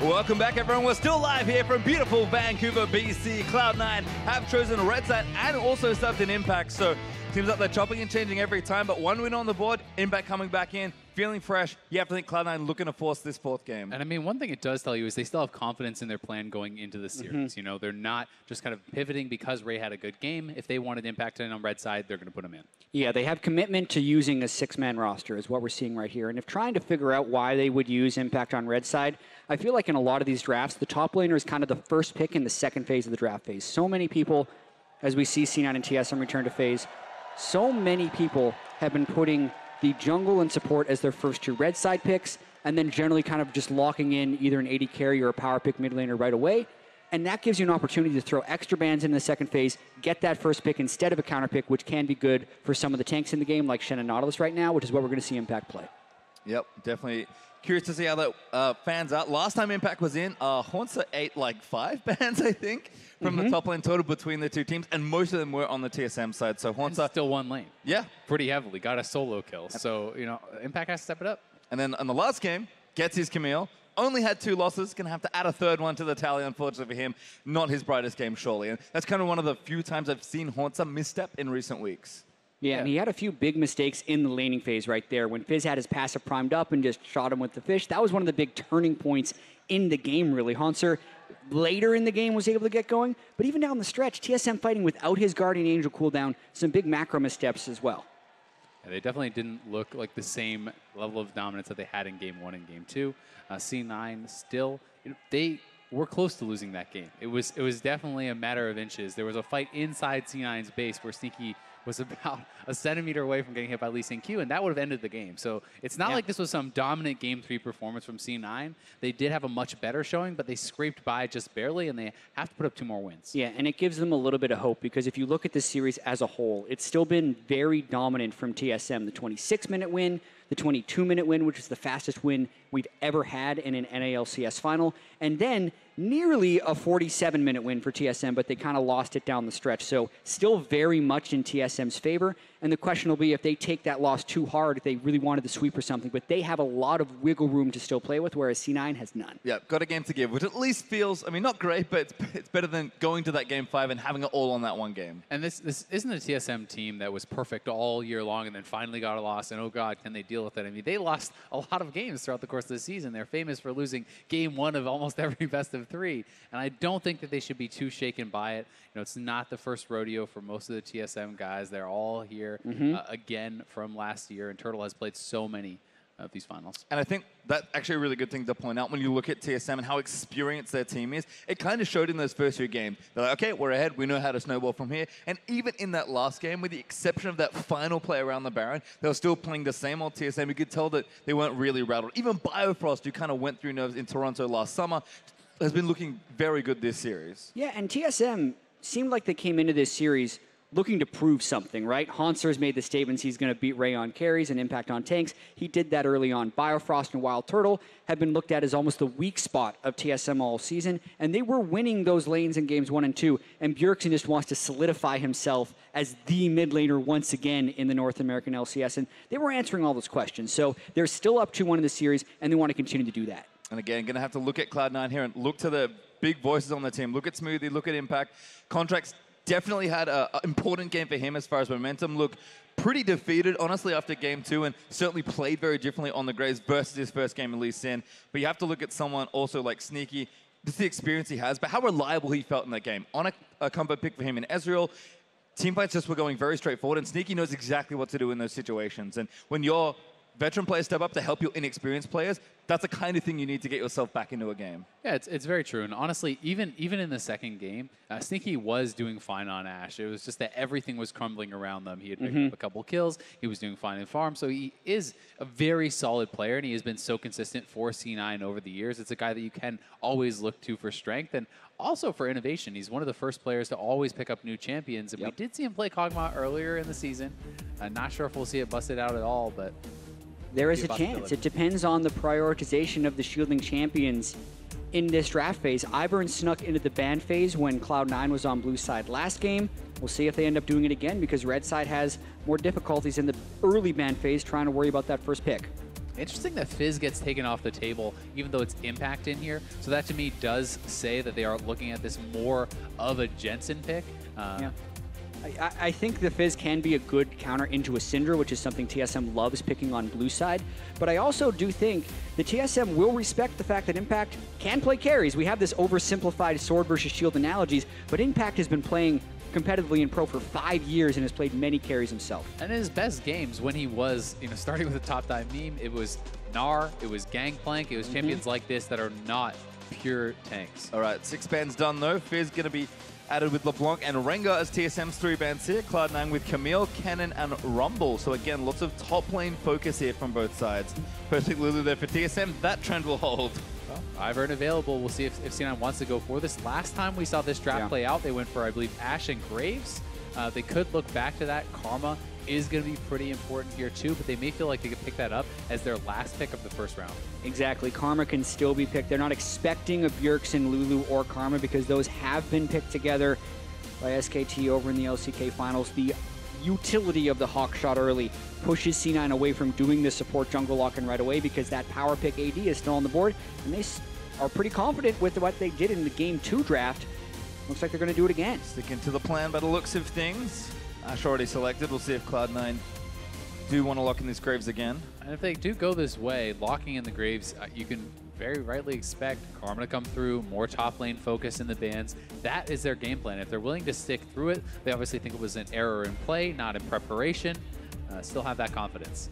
Welcome back, everyone. We're still live here from beautiful Vancouver, BC. Cloud9 have chosen red side and also subbed in Impact. So seems like they're chopping and changing every time, but one win on the board, Impact coming back in, feeling fresh. You have to think Cloud9 looking to force this fourth game. And I mean, one thing it does tell you is they still have confidence in their plan going into the series. You know, they're not just kind of pivoting because Ray had a good game. If they wanted Impact in on red side, they're going to put him in. Yeah, they have commitment to using a six-man roster is what we're seeing right here. And if trying to figure out why they would use Impact on red side, I feel like in a lot of these drafts, the top laner is kind of the first pick in the second phase of the draft phase. So many people, as we see C9 and TSM return to phase, so many people have been putting the jungle and support as their first two red side picks, and then generally kind of just locking in either an AD carry or a power pick mid laner right away. And that gives you an opportunity to throw extra bans in the second phase, get that first pick instead of a counter pick, which can be good for some of the tanks in the game, like Shen and Nautilus right now, which is what we're going to see Impact play. Yep, definitely curious to see how that fans out. Last time Impact was in, Haunter ate like 5 bans, I think, from the top lane total between the two teams, and most of them were on the TSM side. So Haunter still won lane. Yeah. Pretty heavily. Got a solo kill. So, you know, Impact has to step it up. And then in the last game, gets his Camille. Only had 2 losses. Going to have to add a third one to the tally, unfortunately for him. Not his brightest game, surely. And that's kind of one of the few times I've seen Haunter misstep in recent weeks. Yeah, and he had a few big mistakes in the laning phase right there. When Fizz had his passive primed up and just shot him with the fish, that was one of the big turning points in the game, really. Haunter, later in the game, was able to get going. But even down the stretch, TSM fighting without his Guardian Angel cooldown, some big macro missteps as well. Yeah, they definitely didn't look like the same level of dominance that they had in Game 1 and Game 2. C9 still, you know, they were close to losing that game. It was definitely a matter of inches. There was a fight inside C9's base where Sneaky was about a centimeter away from getting hit by Lee Sin Q, and that would have ended the game. So it's not like this was some dominant Game 3 performance from C9. They did have a much better showing, but they scraped by just barely, and they have to put up 2 more wins. Yeah, and it gives them a little bit of hope, because if you look at this series as a whole, it's still been very dominant from TSM. The 26-minute win, the 22-minute win, which is the fastest win we've ever had in an NALCS final, and then nearly a 47-minute win for TSM, but they kind of lost it down the stretch. So still very much in TSM's favor, and the question will be if they take that loss too hard, if they really wanted to sweep or something, but they have a lot of wiggle room to still play with, whereas C9 has none. Yeah, got a game to give, which at least feels, I mean, not great, but it's better than going to that Game 5 and having it all on that one game. And this isn't a TSM team that was perfect all year long and then finally got a loss, and oh God, can they deal with it? I mean, they lost a lot of games throughout the course of the season. They're famous for losing Game 1 of almost every best of 3, and I don't think that they should be too shaken by it. You know, it's not the first rodeo for most of the TSM guys. They're all here again from last year, and Turtle has played so many of these finals. And I think that's actually a really good thing to point out when you look at TSM and how experienced their team is. It kind of showed in those first 2 games. They're like, okay, we're ahead. We know how to snowball from here. And even in that last game, with the exception of that final play around the Baron, they were still playing the same old TSM. You could tell that they weren't really rattled. Even Biofrost, who kind of went through nerves in Toronto last summer, has been looking very good this series. Yeah, and TSM seemed like they came into this series looking to prove something, right? Haunter's made the statements he's going to beat Ray on carries and Impact on tanks. He did that early on. Biofrost and Wild Turtle have been looked at as almost the weak spot of TSM all season, and they were winning those lanes in games 1 and 2, and Bjergsen just wants to solidify himself as the mid laner once again in the North American LCS, and they were answering all those questions. So they're still up 2-1 in the series, and they want to continue to do that. And again, going to have to look at Cloud9 here and look to the big voices on the team. Look at Smoothie, look at Impact. Contracts definitely had an important game for him as far as momentum. Look, pretty defeated, honestly, after Game 2, and certainly played very differently on the Graves versus his first game in Lee Sin. But you have to look at someone also like Sneaky, just the experience he has, but how reliable he felt in that game. On a combo pick for him in Ezreal, team fights just were going very straightforward, and Sneaky knows exactly what to do in those situations. And when your veteran players step up to help your inexperienced players, that's the kind of thing you need to get yourself back into a game. Yeah, it's very true. And honestly, even in the second game, Sneaky was doing fine on Ashe. It was just that everything was crumbling around them. He had picked up a couple kills. He was doing fine in farm. So he is a very solid player, and he has been so consistent for C9 over the years. It's a guy that you can always look to for strength and also for innovation. He's one of the first players to always pick up new champions. And we did see him play Kog'Maw earlier in the season. I'm not sure if we'll see it busted out at all, but there is a chance. It depends on the prioritization of the shielding champions in this draft phase. Ivern snuck into the ban phase when Cloud9 was on blue side last game. We'll see if they end up doing it again, because red side has more difficulties in the early ban phase trying to worry about that first pick. Interesting that Fizz gets taken off the table, even though it's Impact in here. So that to me does say that they are looking at this more of a Jensen pick. Yeah. I think the Fizz can be a good counter into a Syndra, which is something TSM loves picking on blue side. But I also do think the TSM will respect the fact that Impact can play carries. We have this oversimplified sword versus shield analogies, but Impact has been playing competitively in pro for 5 years and has played many carries himself. And in his best games, when he was, starting with the top dive meme, it was Gnar, it was Gangplank, it was champions like this that are not pure tanks. All right, 6 bans done though. Fizz going to be added with LeBlanc and Rengar as TSM's 3 bans here. Cloud9 with Camille, Cannon, and Rumble. So again, lots of top lane focus here from both sides. First pick Lulu there for TSM. That trend will hold. Well, Ivern available. We'll see if C9 wants to go for this. Last time we saw this draft play out, they went for, I believe, Ashe and Graves. They could look back to that. Karma is going to be pretty important here too, but they may feel like they could pick that up as their last pick of the first round. Exactly. Karma can still be picked. They're not expecting a Bjergsen, Lulu, or Karma because those have been picked together by SKT over in the LCK finals. The utility of the Hawk shot early pushes C9 away from doing the support jungle lock-in right away because that power pick AD is still on the board, and they are pretty confident with what they did in the Game 2 draft. Looks like they're going to do it again. Sticking to the plan by the looks of things. Ashe already selected. We'll see if Cloud9 do want to lock in these Graves again. And if they do go this way, locking in the Graves, you can very rightly expect Karma to come through, more top lane focus in the bans. That is their game plan. If they're willing to stick through it, they obviously think it was an error in play, not in preparation. Still have that confidence.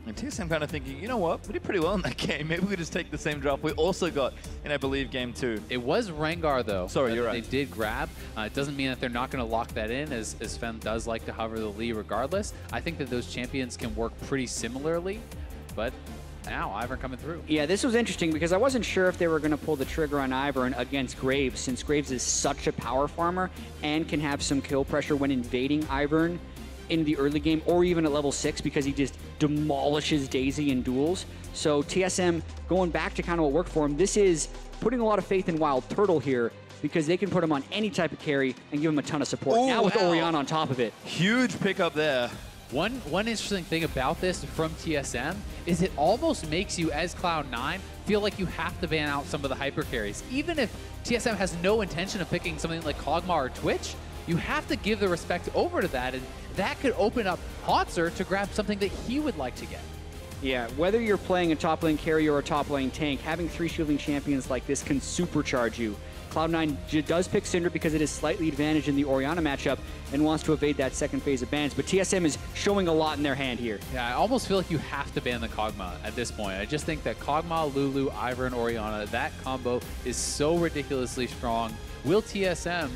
And TSM kind of thinking, you know what, we did pretty well in that game. Maybe we just take the same draft we also got in, I believe, Game 2. It was Rengar, though. Sorry, you're right. They did grab. It doesn't mean that they're not going to lock that in, as Fem does like to hover the lead regardless. I think that those champions can work pretty similarly, but now Ivern coming through. Yeah, this was interesting because I wasn't sure if they were going to pull the trigger on Ivern against Graves, since Graves is such a power farmer and can have some kill pressure when invading Ivern in the early game or even at level 6 because he just demolishes Daisy in duels. So TSM, going back to kind of what worked for him, this is putting a lot of faith in Wild Turtle here because they can put him on any type of carry and give him a ton of support. Ooh, now with Orianna on top of it. Huge pickup there. One interesting thing about this from TSM is it almost makes you, as Cloud9, feel like you have to ban out some of the hyper carries. Even if TSM has no intention of picking something like Kog'Maw or Twitch, you have to give the respect over to that, and that could open up Hauntzer to grab something that he would like to get. Yeah, whether you're playing a top lane carry or a top lane tank, having 3 shielding champions like this can supercharge you. Cloud9 does pick Syndra because it is slightly advantaged in the Orianna matchup and wants to evade that second phase of bans, but TSM is showing a lot in their hand here. Yeah, I almost feel like you have to ban the Kog'Maw at this point. I just think that Kog'Maw, Lulu, Ivern, Orianna, that combo is so ridiculously strong. Will TSM,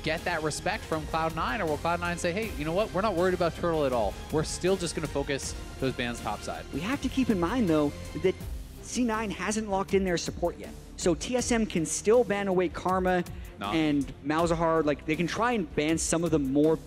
get that respect from Cloud9, or will Cloud9 say, hey, you know what, we're not worried about Turtle at all. We're still just going to focus those bans topside. We have to keep in mind, though, that C9 hasn't locked in their support yet. So TSM can still ban away Karma and Malzahar. Like, they can try and ban some of the more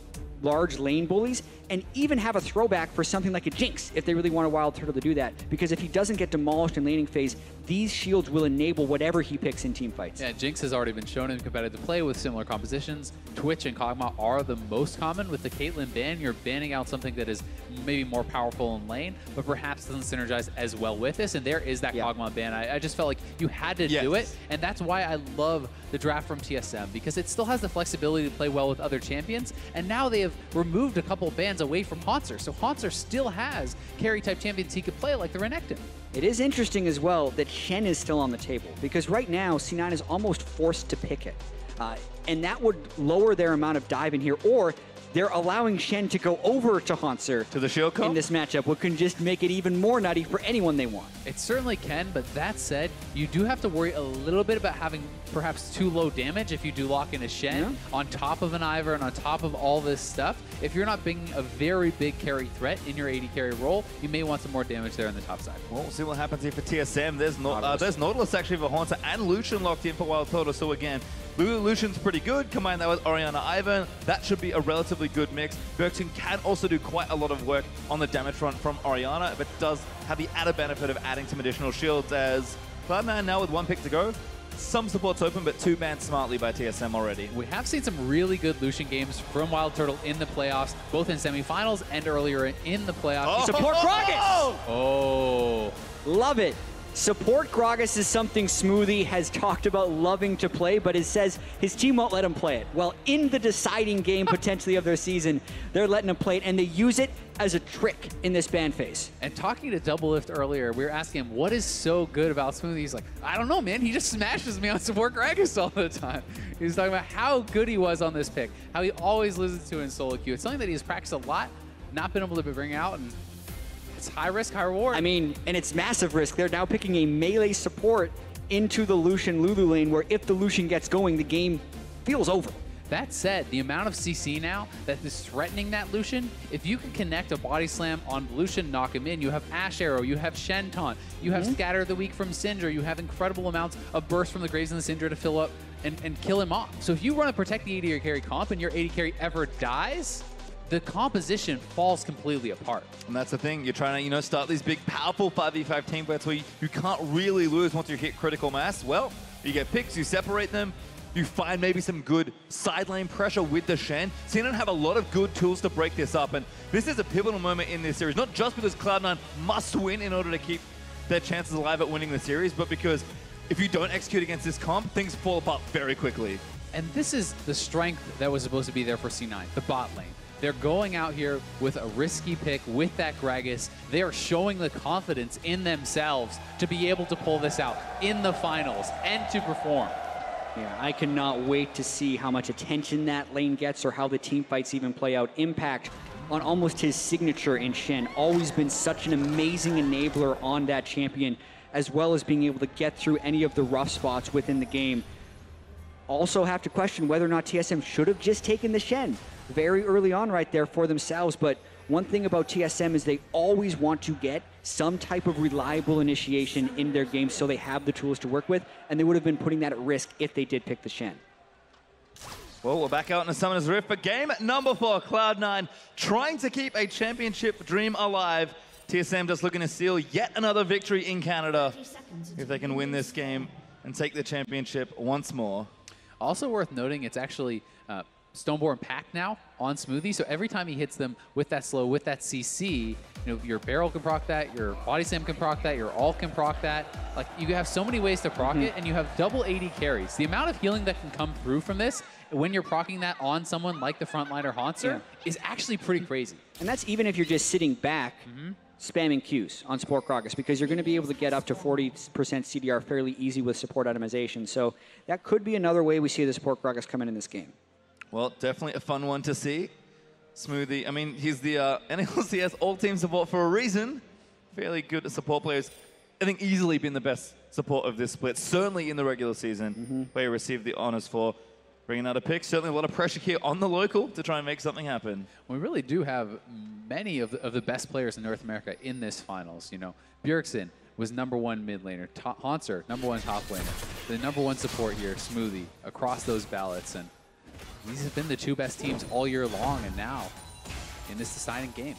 large lane bullies and even have a throwback for something like a Jinx if they really want a Wild Turtle to do that. Because if he doesn't get demolished in laning phase, these shields will enable whatever he picks in team fights. Yeah, Jinx has already been shown in competitive play with similar compositions. Twitch and Kog'Maw are the most common. With the Caitlyn ban, you're banning out something that is maybe more powerful in lane, but perhaps doesn't synergize as well with this, and there is that Kog'Maw ban. I just felt like you had to do it, and that's why I love the draft from TSM, because it still has the flexibility to play well with other champions, and now they have removed a couple bans away from Hauntzer, so Hauntzer still has carry-type champions he could play like the Renekton. It is interesting as well that Shen is still on the table, because right now C9 is almost forced to pick it. And that would lower their amount of dive in here, or they're allowing Shen to go over to Hauntzer to the shield comp in this matchup, which can just make it even more nutty for anyone they want. It certainly can, but that said, you do have to worry a little bit about having perhaps too low damage if you do lock in a Shen on top of an Ivern and on top of all this stuff. If you're not being a very big carry threat in your AD carry role, you may want some more damage there on the top side. Well, we'll see what happens here for TSM. There's Nautilus actually for Haunter and Lucian locked in for Wild Turtle. So again, Lucian's pretty good. Combine that with Orianna Ivern, that should be a relatively good mix. Bjergsen can also do quite a lot of work on the damage front from Orianna, but does have the added benefit of adding some additional shields, as Cloud9 now with 1 pick to go some supports open, but 2 banned smartly by TSM already. We have seen some really good Lucian games from Wild Turtle in the playoffs, both in semifinals and earlier in the playoffs. Support Gragas! Oh. Love it. Support Gragas is something Smoothie has talked about loving to play, but it says his team won't let him play it. Well, in the deciding game potentially of their season, they're letting him play it, and they use it as a trick in this ban phase. And talking to Double Lift earlier, we were asking him, what is so good about Smoothie? He's like, I don't know, man. He just smashes me on Support Gragas all the time. He was talking about how good he was on this pick, how he always listens to it in solo queue. It's something that he has practiced a lot, not been able to bring out, and it's high risk, high reward. I mean, and it's massive risk. They're now picking a melee support into the Lucian Lulu lane, where if the Lucian gets going, the game feels over. That said, the amount of CC now that is threatening that Lucian, if you can connect a body slam on Lucian, knock him in, you have Ash Arrow, you have Shen Taunt, you have Scatter of the Weak from Syndra, you have incredible amounts of burst from the Graves and the Syndra to fill up and kill him off. So if you run a protect the AD or carry comp and your AD carry ever dies, the composition falls completely apart. And that's the thing. You're trying to, start these big, powerful 5v5 team fights where you can't really lose once you hit critical mass. Well, you get picks, you separate them, you find maybe some good side lane pressure with the Shen. Xenon have a lot of good tools to break this up, and this is a pivotal moment in this series, not just because Cloud9 must win in order to keep their chances alive at winning the series, but because if you don't execute against this comp, things fall apart very quickly. And this is the strength that was supposed to be there for C9, the bot lane. They're going out here with a risky pick with that Gragas. They are showing the confidence in themselves to be able to pull this out in the finals and to perform. Yeah, I cannot wait to see how much attention that lane gets or how the team fights even play out. Impact on almost his signature in Shen. Always been such an amazing enabler on that champion, as well as being able to get through any of the rough spots within the game. Also have to question whether or not TSM should have just taken the Shen very early on right there for themselves. But one thing about TSM is they always want to get some type of reliable initiation in their game so they have the tools to work with, and they would have been putting that at risk if they did pick the Shen. Well, we're back out in the Summoner's Rift for game number 4. Cloud9 trying to keep a championship dream alive. TSM just looking to steal yet another victory in Canada if they can win this game and take the championship once more. Also worth noting, it's actually Stoneborn Pack now on Smoothie, so every time he hits them with that slow, with that CC, your barrel can proc that, your body slam can proc that, your ult can proc that. Like, you have so many ways to proc it, and you have double AD carries. The amount of healing that can come through from this when you're procking that on someone like the frontliner Haunter is actually pretty crazy. And that's even if you're just sitting back spamming Qs on Support Gragas, because you're going to be able to get up to 40% CDR fairly easy with support itemization. So that could be another way we see the Support Gragas come in this game. Well, definitely a fun one to see. Smoothie, I mean, he's the NALCS all-team support for a reason. Fairly good support players. I think easily been the best support of this split, certainly in the regular season, where he received the honors for bringing out a pick. Certainly a lot of pressure here on the local to try and make something happen. We really do have many of the best players in North America in this finals. Bjergsen was #1 mid laner, Haunter, #1 top laner, the #1 support here, Smoothie, across those ballots. And these have been the 2 best teams all year long, and now in this deciding game.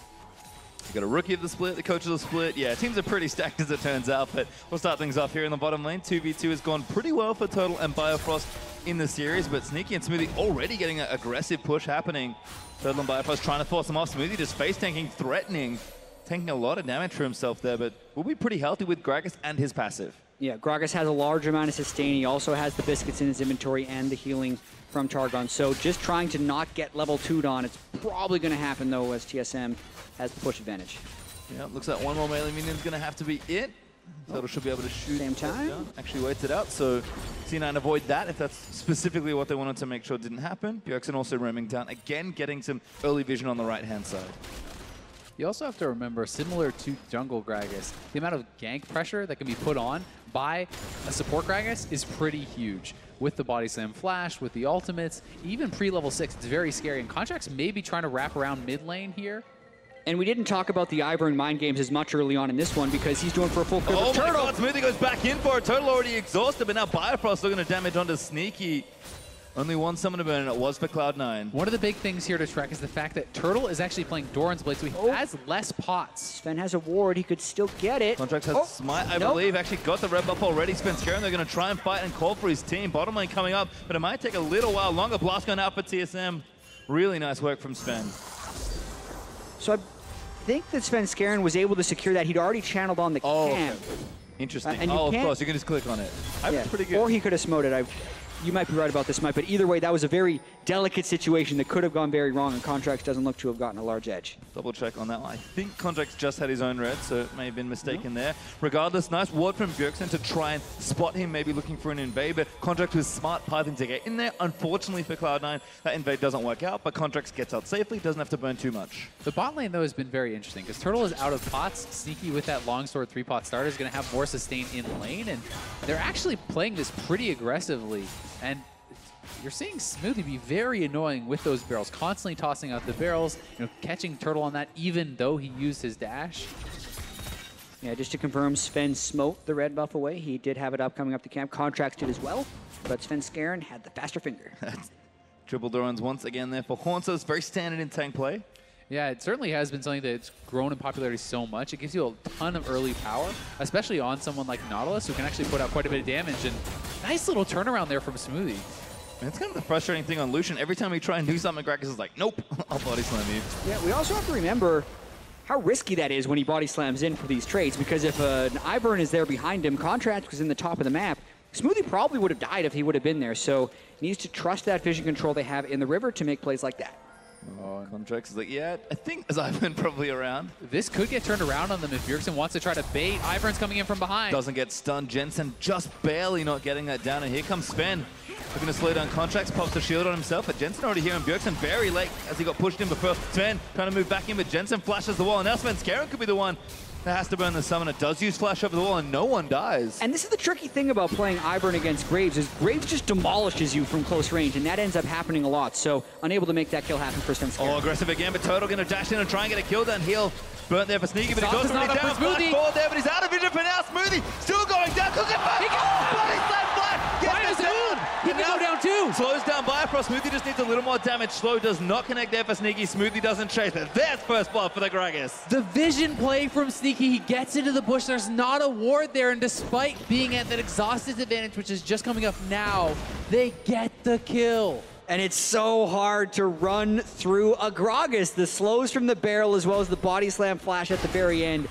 You got a rookie of the split, the coach of the split. Yeah, teams are pretty stacked as it turns out, but we'll start things off here in the bottom lane. 2v2 has gone pretty well for Turtle and Biofrost in the series, but Sneaky and Smoothie already getting an aggressive push happening. Turtle and Biofrost trying to force him off. Smoothie just face tanking, threatening, taking a lot of damage for himself there, but will be pretty healthy with Gragas and his passive. Yeah, Gragas has a large amount of sustain. He also has the biscuits in his inventory and the healing from Targon. So just trying to not get level 2'd on. It's probably going to happen, though, as TSM has the push advantage. Yeah, looks like one more melee minion's going to have to be it. Turtle should be able to shoot. Same time. Actually waits it out, so C9 avoid that if that's specifically what they wanted to make sure didn't happen. Bjergsen also roaming down, again getting some early vision on the right-hand side. You also have to remember, similar to Jungle Gragas, the amount of gank pressure that can be put on by a support Gragas is pretty huge. With the body slam flash, with the ultimates, even pre-level 6, it's very scary. And Contract's maybe trying to wrap around mid lane here. And we didn't talk about the Ivern mind games as much early on in this one because he's doing for a full clip of Turtle. God, Smoothie goes back in for it. Turtle already exhausted, but now Biofrost looking to damage onto Sneaky. Only one summon to burn, and it was for Cloud9. One of the big things here to track is the fact that Turtle is actually playing Doran's Blade, so he has less pots. Sven has a ward. He could still get it. Contracts has Smite, I believe. Actually got the red buff already. Sven scaring. They're going to try and fight and call for his team. Bottom lane coming up, but it might take a little while longer. Blast going out for TSM. Really nice work from Sven. So I think that Sven Skaren was able to secure that. He'd already channeled on the camp. Okay. Interesting. And Of course, you can just click on it. That's pretty good. Or he could have smoted. You might be right about this, Mike, but either way, that was a very delicate situation that could have gone very wrong, and Contracts doesn't look to have gotten a large edge. Double check on that one. I think Contracts just had his own red, so it may have been mistaken there. Regardless, nice ward from Bjergsen to try and spot him, maybe looking for an invade, but Contracts was smart piping to get in there. Unfortunately for Cloud9, that invade doesn't work out, but Contracts gets out safely, doesn't have to burn too much. The bot lane, though, has been very interesting, because Turtle is out of pots. Sneaky with that longsword 3-pot starter is going to have more sustain in lane, and they're actually playing this pretty aggressively. And you're seeing Smoothie be very annoying with those barrels, constantly tossing out the barrels, catching Turtle on that even though he used his dash. Yeah, just to confirm, Sven smote the red buff away. He did have it up coming up the camp. Contracts did as well, but Sven Skaren had the faster finger. Triple Dorans once again there for Haunter. Very standard in tank play. Yeah, it certainly has been something that's grown in popularity so much. It gives you a ton of early power, especially on someone like Nautilus, who can actually put out quite a bit of damage. And nice little turnaround there from Smoothie. And it's kind of the frustrating thing on Lucian. Every time we try and do something, Gragas is like, nope, I'll body slam you. Yeah, we also have to remember how risky that is when he body slams in for these trades, because if an Ivern is there behind him, Contract was in the top of the map, Smoothie probably would have died if he would have been there. So he needs to trust that vision control they have in the river to make plays like that. Oh, Contracts is like, yeah, I think as Ivern probably around. This could get turned around on them if Bjergsen wants to try to bait. Ivern's coming in from behind. Doesn't get stunned. Jensen just barely not getting that down. And here comes Sven. Looking to slow down Contracts, pops the shield on himself, but Jensen already here, and Bjergsen very late as he got pushed in before. Sven trying to move back in, but Jensen flashes the wall, and now Sven Skaren could be the one that has to burn the summon. It does use flash over the wall, and no one dies. And this is the tricky thing about playing Ivern against Graves, is Graves just demolishes you from close range, and that ends up happening a lot. So unable to make that kill happen for Sven Skaren. Oh, aggressive again, but Total going to dash in and try and get a kill down. Heal burnt there for Sneaky, but he goes already down. Flash forward there, but he's out of vision for now. Smoothie still going down. Cook it back. Bloody slap flash. Gets it down. He can go down too. Slows down Bifrost. Smoothie just needs a little more damage. Slow does not connect there for Sneaky. Smoothie doesn't chase it. There's first blood for the Gragas. The vision play from Sneaky, he gets into the bush. There's not a ward there, and despite being at that exhausted advantage, which is just coming up now, they get the kill. And it's so hard to run through a Gragas. The slows from the barrel as well as the body slam flash at the very end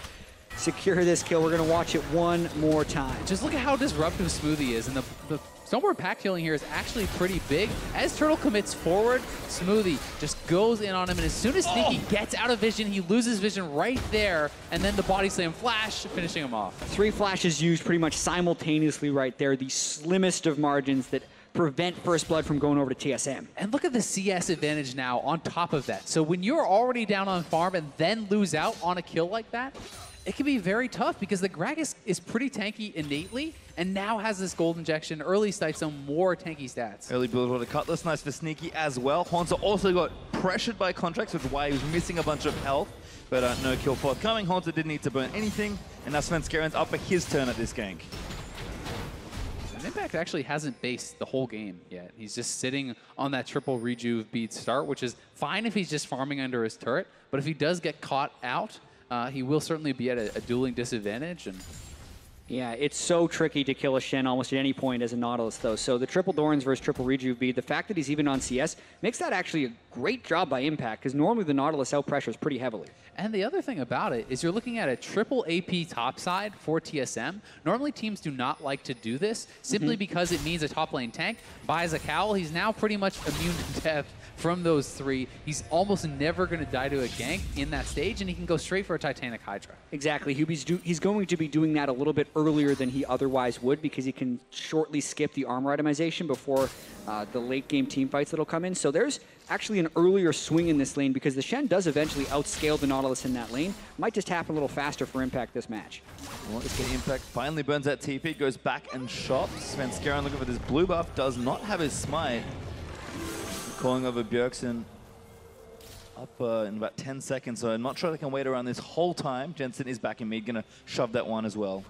secure this kill. We're going to watch it one more time. Just look at how disruptive Smoothie is, and the Snowboard pack killing here is actually pretty big. As Turtle commits forward, Smoothie just goes in on him, and as soon as Sneaky gets out of vision, he loses vision right there, and then the body slam flash, finishing him off. 3 flashes used pretty much simultaneously right there, the slimmest of margins that prevent First Blood from going over to TSM. And look at the CS advantage now on top of that. So when you're already down on farm and then lose out on a kill like that, it can be very tough because the Gragas is pretty tanky innately and now has this gold injection, early sights on more tanky stats. Early build with a Cutlass, nice for Sneaky as well. Haunter also got pressured by Contracts, which is why he was missing a bunch of health, but no kill forthcoming. Haunter didn't need to burn anything, and now Sven Skaren's up for his turn at this gank. Impact actually hasn't based the whole game yet. He's just sitting on that triple rejuve bead start, which is fine if he's just farming under his turret, but if he does get caught out, he will certainly be at a dueling disadvantage. And yeah, it's so tricky to kill a Shen almost at any point as a Nautilus, though. So the triple Dorans versus triple rejuve bead, the fact that he's even on CS makes that actually a great job by Impact, because normally the Nautilus out-pressures pretty heavily. And the other thing about it is you're looking at a triple AP topside for TSM. Normally teams do not like to do this simply because it means a top lane tank buys a cowl. He's now pretty much immune to death from those 3. He's almost never going to die to a gank in that stage, and he can go straight for a Titanic Hydra. Exactly. He's going to be doing that a little bit earlier than he otherwise would, because he can shortly skip the armor itemization before the late game team fights that'll come in. So there's actually an earlier swing in this lane, because the Shen does eventually outscale the Nautilus in that lane. Might just happen a little faster for Impact this match. Well, Impact finally burns that TP, goes back and shops. Sven Skaren looking for this blue buff, does not have his smite. Calling over Bjergsen up in about 10 seconds, so I'm not sure they can wait around this whole time. Jensen is back in mid, gonna shove that one as well.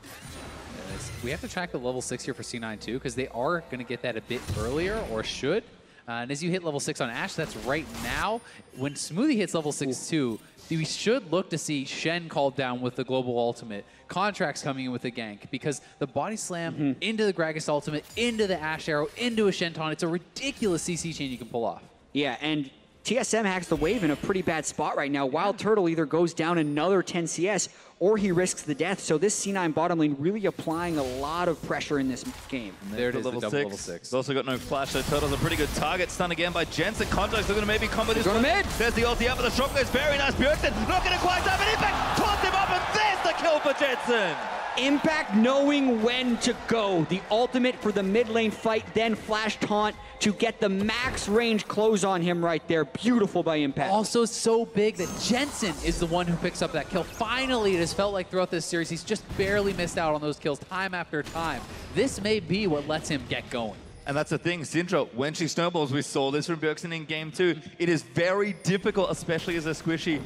We have to track the level 6 here for C9 too, because they are going to get that a bit earlier, or should. And as you hit level 6 on Ashe, that's right now. When Smoothie hits level 6 too, we should look to see Shen called down with the global ultimate, Contracts coming in with a gank, because the body slam into the Gragas ultimate, into the Ashe arrow, into a Shen taunt, it's a ridiculous CC chain you can pull off. Yeah, and TSM hacks the wave in a pretty bad spot right now. Wild Turtle either goes down another 10 CS or he risks the death. So this C9 bottom lane really applying a lot of pressure in this game. There it is, level the double level 6. He's also got no flash, so Turtle's a pretty good target. Stun again by Jensen. Contracts are going to maybe combo this one. Mid. There's the ulti up, but the shot goes very nice. Bjergsen not going to quite have an impact. Taunts him up, and there's the kill for Jensen. Impact knowing when to go. The ultimate for the mid lane fight, then flash taunt to get the max range close on him right there. Beautiful by Impact. Also so big that Jensen is the one who picks up that kill. Finally, it has felt like throughout this series, he's just barely missed out on those kills time after time. This may be what lets him get going. And that's the thing, Syndra, when she snowballs, we saw this from Bjergsen in game 2. It is very difficult, especially as a squishy,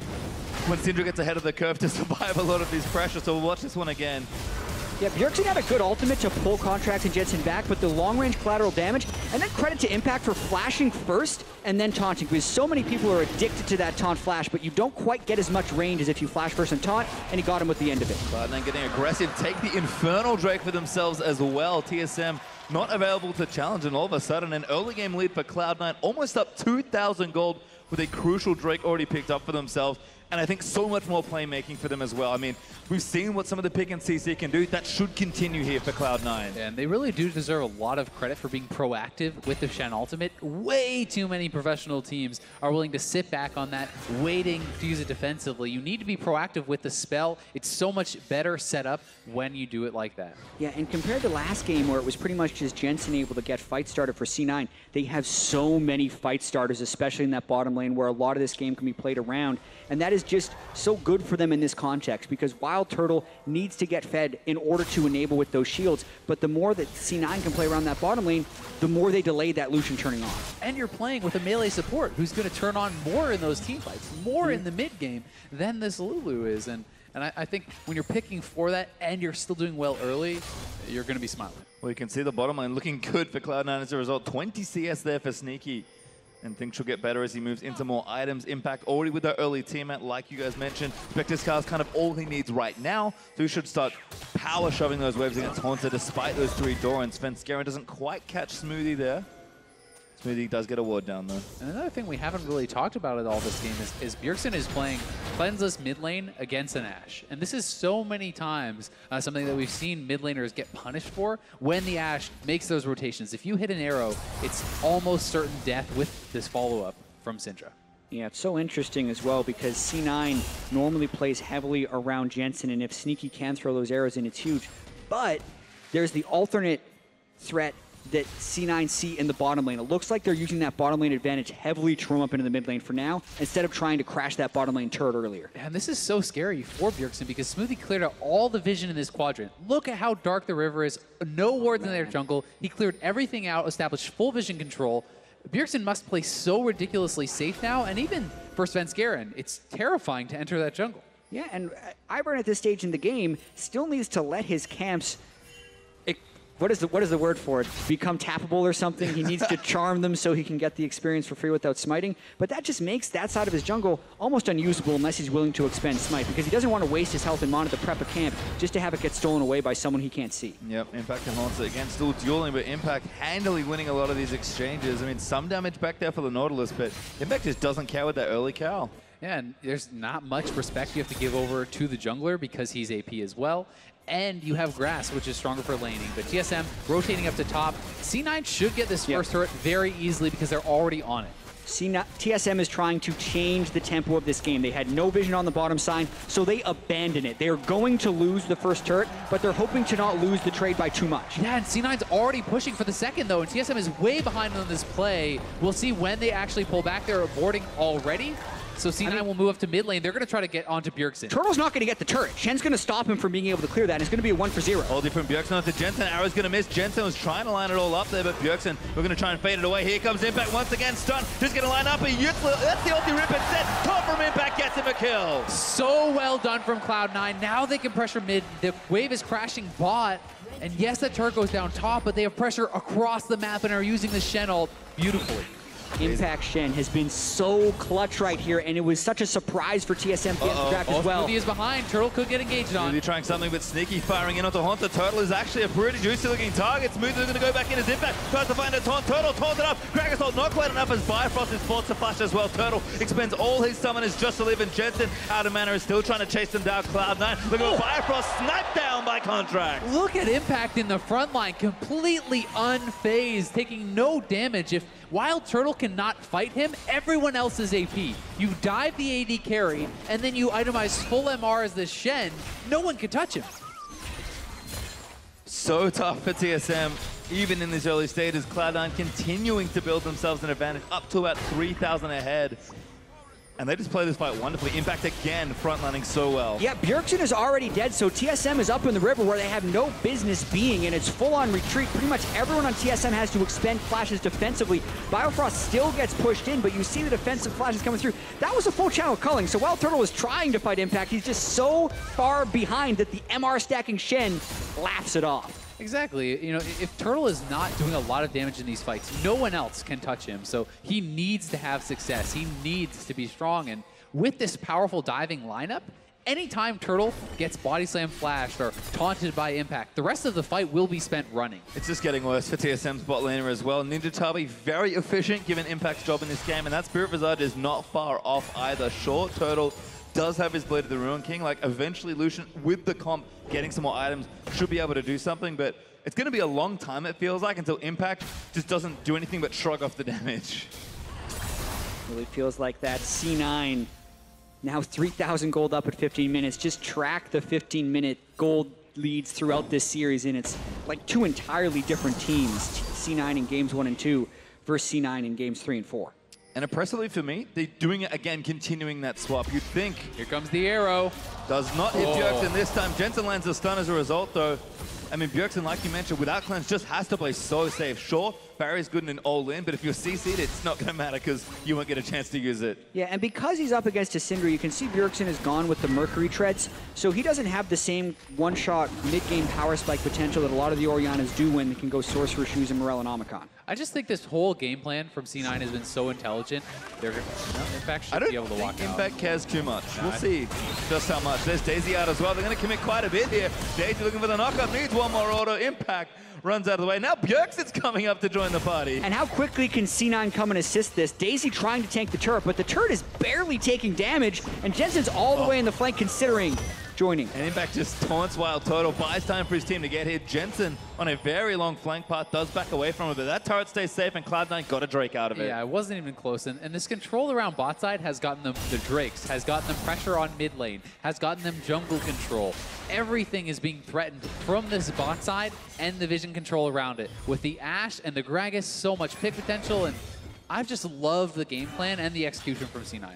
when Syndra gets ahead of the curve to survive a lot of these pressure. So we'll watch this one again. Yeah, Bjergsen had a good ultimate to pull Contracts and Jensen back, but the long-range collateral damage, and then credit to Impact for flashing first and then taunting, because so many people are addicted to that taunt flash, but you don't quite get as much range as if you flash first and taunt, and he got him with the end of it. Cloud9 getting aggressive, take the Infernal Drake for themselves as well. TSM not available to challenge, and all of a sudden an early game lead for Cloud9, almost up 2,000 gold with a crucial Drake already picked up for themselves. And I think so much more playmaking for them as well. I mean, we've seen what some of the pick and CC can do. That should continue here for Cloud9. And they really do deserve a lot of credit for being proactive with the Shen ultimate. Way too many professional teams are willing to sit back on that, waiting to use it defensively. You need to be proactive with the spell. It's so much better set up when you do it like that. Yeah, and compared to last game where it was pretty much just Jensen able to get fight started for C9, they have so many fight starters, especially in that bottom lane where a lot of this game can be played around. And that is just so good for them in this context, because Wild Turtle needs to get fed in order to enable with those shields. But the more that C9 can play around that bottom lane, the more they delay that Lucian turning on. And you're playing with a melee support who's going to turn on more in those team fights, more in the mid game than this Lulu is. And I think when you're picking for that and you're still doing well early, you're going to be smiling. Well, you can see the bottom lane looking good for Cloud9 as a result. 20 CS there for Sneaky. And things should get better as he moves into more items. Impact already with their early teammate, like you guys mentioned. Spectre's car is kind of all he needs right now, so he should start power shoving those waves against Haunter despite those 3 Dorans. Svenskeren doesn't quite catch Smoothie there. Smoothie does get a ward down though. And another thing we haven't really talked about at all this game is Bjergsen is playing cleanseless mid lane against an Ashe. And this is so many times something that we've seen mid laners get punished for when the Ashe makes those rotations. If you hit an arrow, it's almost certain death with this follow-up from Syndra. Yeah, it's so interesting as well because C9 normally plays heavily around Jensen, and if Sneaky can throw those arrows in, it's huge. But there's the alternate threat that C9 see in the bottom lane. It looks like they're using that bottom lane advantage heavily to roam up into the mid lane for now, instead of trying to crash that bottom lane turret earlier. And this is so scary for Bjergsen because Smoothie cleared out all the vision in this quadrant. Look at how dark the river is. No wards in their jungle. He cleared everything out, established full vision control. Bjergsen must play so ridiculously safe now, and even for Svenskeren, it's terrifying to enter that jungle. Yeah, and Ivern at this stage in the game still needs to let his camps, what is the word for it? Become tappable or something. He needs to charm them so he can get the experience for free without smiting. But that just makes that side of his jungle almost unusable unless he's willing to expend smite, because he doesn't want to waste his health and mana to prep a camp just to have it get stolen away by someone he can't see. Yep, Impact and Haunter again still dueling, but Impact handily winning a lot of these exchanges. I mean, some damage back there for the Nautilus, but Impact just doesn't care with that early cow. Yeah, and there's not much respect you have to give over to the jungler because he's AP as well. And you have Grass, which is stronger for laning. But TSM rotating up to top. C9 should get this first turret very easily because they're already on it. TSM is trying to change the tempo of this game. They had no vision on the bottom side, so they abandon it. They are going to lose the first turret, but they're hoping to not lose the trade by too much. Yeah, and C9's already pushing for the second, though, and TSM is way behind on this play. We'll see when they actually pull back. They're boarding already. So C9 will move up to mid lane. They're going to try to get onto Bjergsen. Turtle's not going to get the turret. Shen's going to stop him from being able to clear that, and it's going to be a 1-for-0. All different Bjergsen onto Jensen. Arrow's going to miss. Jensen was trying to line it all up there, but Bjergsen, we're going to try and fade it away. Here comes Impact once again. Stun. Just going to line up a Yutzla. That's the ulti rip instead. Top from Impact gets him a kill. So well done from Cloud9. Now they can pressure mid. The wave is crashing bot. And yes, that turret goes down top, but they have pressure across the map and are using the Shen ult beautifully. Impact Shen has been so clutch right here, and it was such a surprise for TSM to get the draft as well. Smoothie is behind. Turtle could get engaged on. Smoothie trying something, but Sneaky firing in onto Haunter. Turtle is actually a pretty juicy-looking target. Smoothie going to go back in as Impact. Tries to find a taunt. Turtle taunted up. Gragasol not quite enough as Bifrost is forced to flash as well. Turtle expends all his summoners just to live, and Jensen out of mana is still trying to chase them down. Cloud9. Look at Bifrost sniped down by Contract. Look at Impact in the front line, completely unfazed, taking no damage. While Turtle cannot fight him, everyone else is AP. You dive the AD carry, and then you itemize full MR as the Shen. No one can touch him. So tough for TSM, even in these early stages. Cloud9 continuing to build themselves an advantage up to about 3,000 ahead. And they just play this fight wonderfully. Impact again, frontlining so well. Yeah, Bjergsen is already dead, so TSM is up in the river where they have no business being, and it's full-on retreat. Pretty much everyone on TSM has to expend flashes defensively. Biofrost still gets pushed in, but you see the defensive flashes coming through. That was a full channel culling, so while Turtle was trying to fight Impact, he's just so far behind that the MR stacking Shen laughs it off. Exactly. You know, if Turtle is not doing a lot of damage in these fights, no one else can touch him. So he needs to have success. He needs to be strong. And with this powerful diving lineup, anytime Turtle gets body slam flashed or taunted by Impact, the rest of the fight will be spent running. It's just getting worse for TSM's bot laner as well. Ninja Tabi very efficient given Impact's job in this game, and that Spirit Visage is not far off either. Short Turtle does have his Blade of the Ruin King. Like, eventually Lucian, with the comp, getting some more items, should be able to do something, but it's going to be a long time, it feels like, until Impact just doesn't do anything but shrug off the damage. Really feels like that. C9, now 3,000 gold up at 15 minutes. Just track the 15-minute gold leads throughout this series, and it's like two entirely different teams. C9 in games 1 and 2 versus C9 in games 3 and 4. And impressively for me, they're doing it again, continuing that swap. You'd think. Here comes the arrow. Does not hit Bjergsen this time. Jensen lands a stun as a result, though. I mean, Bjergsen, like you mentioned, without cleanse, just has to play so safe. Sure, Barry's good in an all-in, but if you're CC'd, it's not going to matter because you won't get a chance to use it. Yeah, and because he's up against a Syndra, you can see Bjergsen is gone with the Mercury treads, so he doesn't have the same one-shot mid-game power spike potential that a lot of the Oriannas do when they can go Sorcerer Shoes and Morel and Omicron. I just think this whole game plan from C9 has been so intelligent. They're Impact should be able to walk out. Impact cares too much. We'll see just how much. There's Daisy out as well. They're going to commit quite a bit here. Daisy looking for the knockup, needs one more auto. Impact runs out of the way. Now Bjergsen's coming up to join the party. And how quickly can C9 come and assist this? Daisy trying to tank the turret, but the turret is barely taking damage, and Jensen's all the way in the flank considering joining. And Impact just taunts Wild Turtle, buys time for his team to get here. Jensen on a very long flank path does back away from it, but that turret stays safe, and Cloud9 got a Drake out of it. Yeah, it wasn't even close. And this control around bot side has gotten them the Drakes, has gotten them pressure on mid lane, has gotten them jungle control. Everything is being threatened from this bot side and the vision control around it. With the Ashe and the Gragas, so much pick potential, and I've just loved the game plan and the execution from C9.